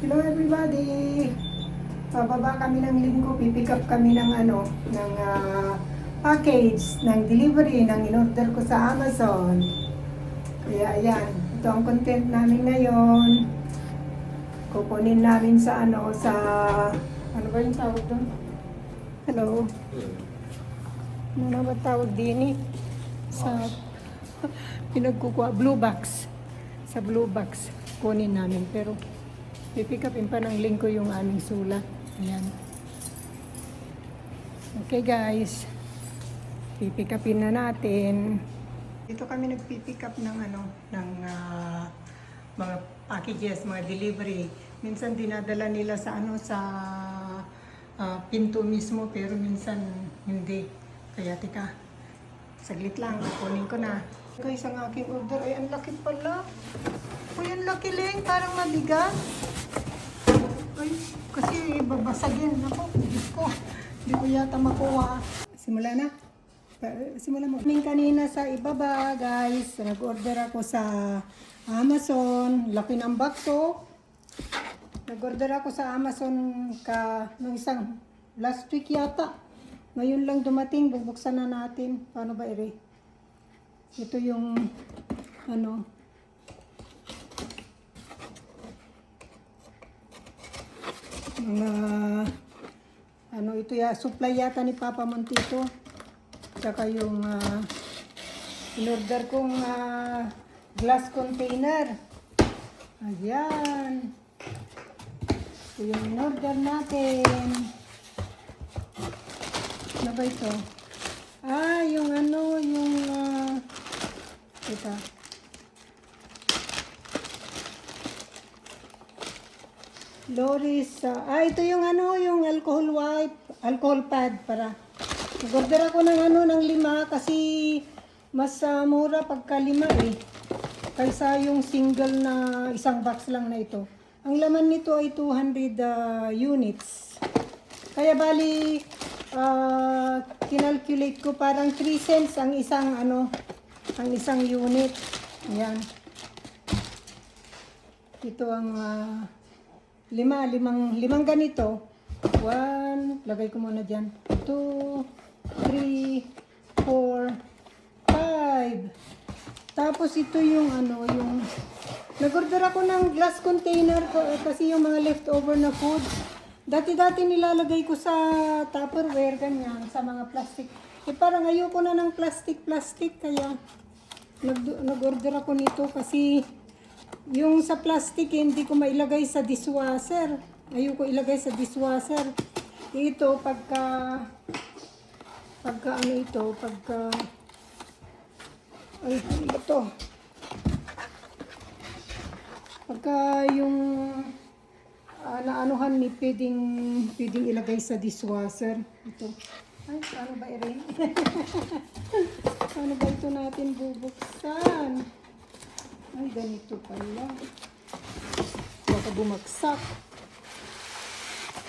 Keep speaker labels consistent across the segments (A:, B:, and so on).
A: Hello everybody! Pababa kami ng linggo, pipick up kami ng package, ng delivery, ng in-order ko sa Amazon. Kaya ayan, ito ang content namin ngayon. Kukunin namin sa ano ba yung tawag doon? Hello? Ano na ba tawag din sa pinagkukuha? Blue box. Sa blue box, kunin namin. Pero pipick upin pa ng linggo yung aming sulat. Ayan. Okay guys, pipick upin na natin. Dito kami nagpipick up ng mga packages, mga delivery. Minsan dinadala nila sa pinto mismo, pero minsan hindi. Kaya tika, saglit lang, kunin ko na. Guys, ang aking order ay ang laki pala. Uy, ang laki lang, parang mabigat. Ay, kasi babasagin. Ako, Diyos ko. Hindi ko yata makuha. Simula na. Simula mo. Kanina sa ibaba, guys. Nag-order ako sa Amazon. Laki ng box, oh. Nag-order ako sa Amazon nung isang last week yata. Ngayon lang dumating. Bubuksan na natin. Paano ba, Ere? Ito yung ito supply yata ni Papa Montito. Tsaka yung in-order kong glass container. Ayan. Ito yung in-order natin. Ano ba ito? Yung ito. Loris, ito yung yung alcohol wipe, alcohol pad para. Nag-order ako ng 5 kasi mas mura pagka 5 kaysa yung single na isang box lang na ito. Ang laman nito ay 200 units. Kaya bali kinalculate ko parang 3 cents ang isang unit. Ayan. Ito ang limang ganito. 1, lagay ko muna dyan. 2, 3, 4, 5. Tapos ito yung nag-order ako ng glass container kasi yung mga leftover na food. Dati-dati nilalagay ko sa Tupperware, ganyan, sa mga plastic. Parang ayoko na ng plastic, kaya nag-order ako nito kasi yung sa plastic hindi ko mailagay sa dishwasher. Ayoko ilagay sa dishwasher. Ito pagka yung naanuhan ni pwedeng ilagay sa dishwasher. Ito. Ay, paano ba i-rin? Paano ba ito natin bubuksan? Ay, ganito pala. Baka bumagsak.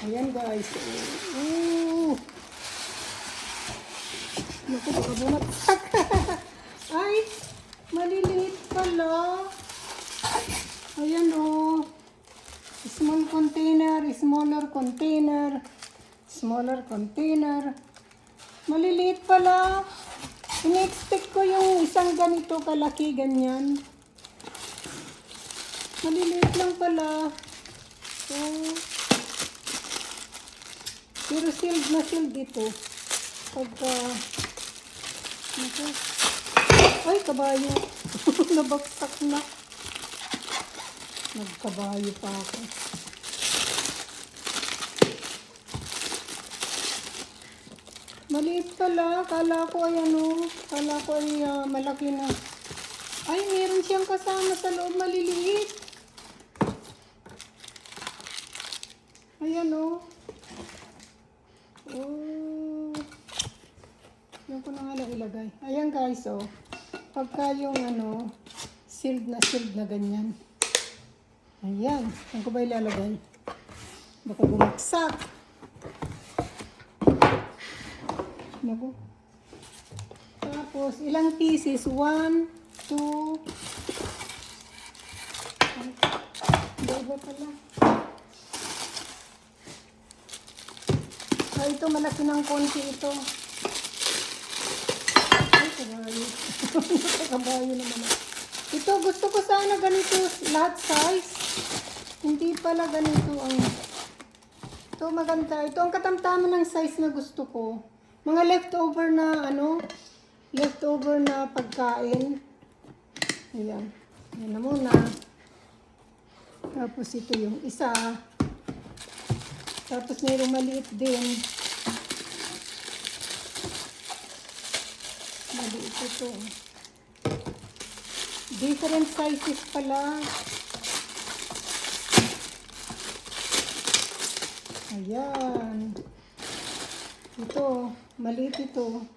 A: Ayan guys. Naku, baka bumagsak. Ay, maliliit pala. Ayan o. Small container, smaller container, smaller container. Maliliit pala. Ini-expect ko yung isang ganito kalaki, ganyan. Maliliit lang pala. So, pero sealed na sealed dito. Ay, kabayo. Nabaksak na. Nagkabayo pa ako. Maliit pala. Kala ko ay malaki na. Ay, meron siyang kasama sa loob, maliliit. Ayan o. Yan ko na nga lang ilagay. Ayan guys o. Pagka yung sealed na ganyan. Ayan. Saan ko ba ilalagay? Baka bumagsak. Naku. Tapos, ilang pieces? 1, 2. Dalawa pala. ito, malaki ng konti ito. Ay, kabayo. Kabayo naman. Ito, gusto ko sana ganito lahat size. Hindi pala ganito ang... Ito, maganda. Ito ang katamtaman ng size na gusto ko. Mga leftover na, leftover na pagkain. Ayan. Ayan na muna. Tapos ito yung isa. Tapos mayroong maliit din. Maliit ito. Different sizes pala. Ayan. Ito, maliit ito.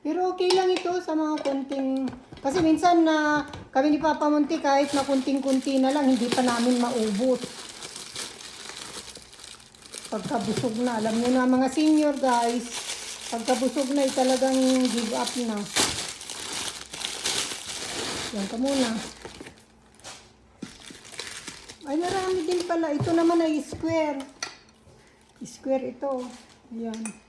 A: Pero okay lang ito sa mga konting... Kasi minsan na kami ni Papa Monty kahit na kunting-kunti na lang, hindi pa namin maubos. Pagkabusog na, alam niyo na mga senior guys, pagkabusog na talagang give up na. Yan ka muna. Ay, marami din pala. Ito naman ay square. Square ito. Yan.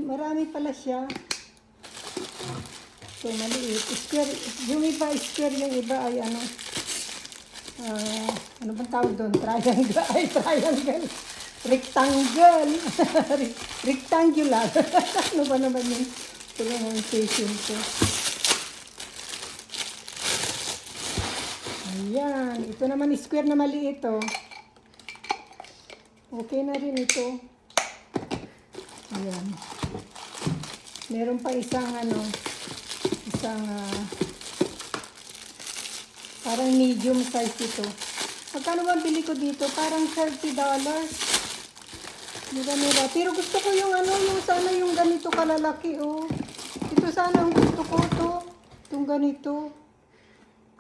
A: Marami pala siya. Ito, maliit. Square. Yung iba, square. Yung iba ay ano. Ano bang tawag doon? Triangle. Ay, triangle. Rectangle. Rectangular. Ano ba naman yun? Ito lang ang station ko. Ayan. Ito naman square na maliit ito. Okay na rin ito. Ayan. Meron pa isang parang medium size ito. Magkano ba bili ko dito? Parang $30. Mura. Pero gusto ko yung yung sana yung ganito kalalaki, oh. Ito sana ang gusto ko to. Itong ganito.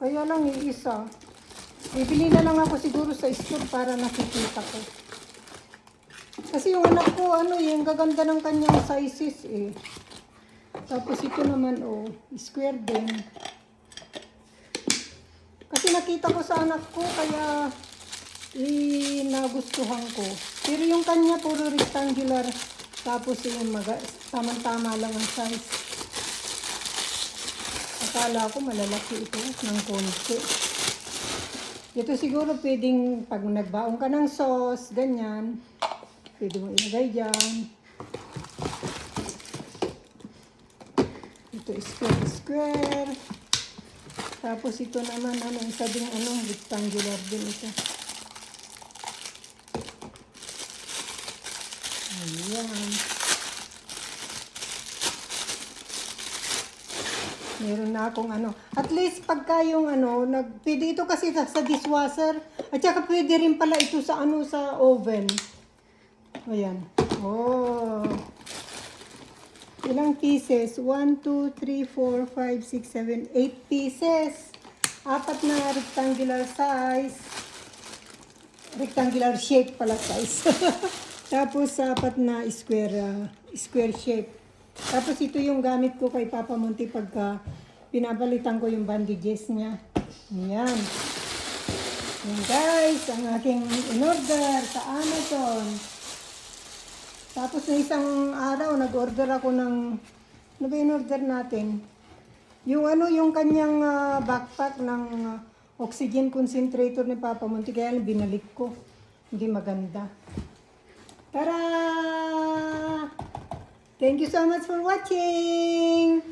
A: Kaya lang iisa. Bibili na lang ako siguro sa store para nakikita ko. Kasi yung anak ko, yung gaganda ng kanyang sizes, eh. Tapos ito naman, oh, square din. Kasi nakita ko sa anak ko, kaya nagustuhan ko. Pero yung kanya, puro rectangular. Tapos yung tamang-tama lang ang size. Akala ko malalaki ito ng konti. Ito siguro pwedeng pag nagbaong ka ng sauce, ganyan. Pwede mo ilagay dyan. Ito square. Tapos ito naman, isa ding rectangular din ito. Ayan. Meron na akong At least pagka yung pwede ito kasi sa dishwasher. At saka pwede rin pala ito sa sa oven. Ayan. Oh. Ilang pieces? 1, 2, 3, 4, 5, 6, 7, 8 pieces. 4 na rectangular size. Rectangular shape pala size. Tapos 4 na square shape. Tapos ito yung gamit ko kay Papa Monty pagka pinabalitan ko yung bandages niya. Ayan. Yan guys, ang aking in-order sa Amazon. Tapos na isang araw, nag-order ako ng, ano ba in-order natin? Yung yung kanyang backpack ng oxygen concentrator ni Papa Monty, kaya binalik ko. Hindi maganda. Tara! Thank you so much for watching!